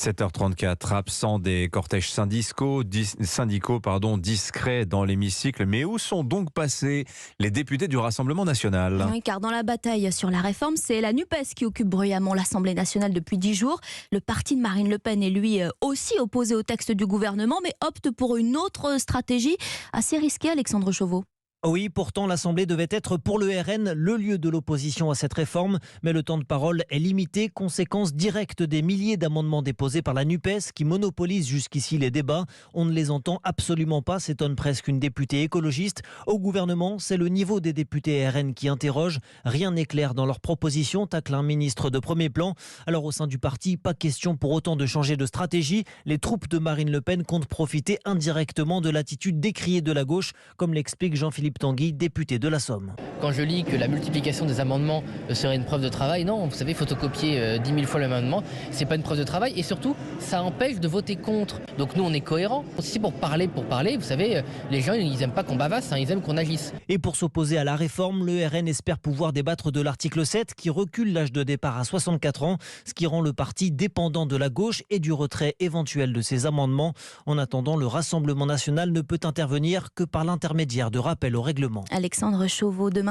7h34, absent des cortèges syndicaux, discrets dans l'hémicycle. Mais où sont donc passés les députés du Rassemblement national ? Oui, car dans la bataille sur la réforme, c'est la NUPES qui occupe bruyamment l'Assemblée nationale depuis 10 jours. Le parti de Marine Le Pen est lui aussi opposé au texte du gouvernement, mais opte pour une autre stratégie assez risquée, Alexandre Chauveau. Oui, pourtant l'Assemblée devait être pour le RN le lieu de l'opposition à cette réforme, mais le temps de parole est limité, conséquence directe des milliers d'amendements déposés par la NUPES qui monopolise jusqu'ici les débats. On ne les entend absolument pas, s'étonne presque une députée écologiste. Au gouvernement, c'est le niveau des députés RN qui interroge. Rien n'est clair dans leurs propositions, tacle un ministre de premier plan. Alors au sein du parti, pas question pour autant de changer de stratégie. Les troupes de Marine Le Pen comptent profiter indirectement de l'attitude décriée de la gauche, comme l'explique Jean-Philippe Tanguy, député de la Somme. Quand je lis que la multiplication des amendements serait une preuve de travail, non, vous savez, photocopier 10 000 fois le même amendement, c'est pas une preuve de travail et surtout, ça empêche de voter contre. Donc nous, on est cohérents. C'est pour parler, vous savez, les gens, ils aiment pas qu'on bavasse, ils aiment qu'on agisse. Et pour s'opposer à la réforme, le RN espère pouvoir débattre de l'article 7 qui recule l'âge de départ à 64 ans, ce qui rend le parti dépendant de la gauche et du retrait éventuel de ces amendements. En attendant, le Rassemblement national ne peut intervenir que par l'intermédiaire de rappel au règlement. Alexandre Chauveau, demain.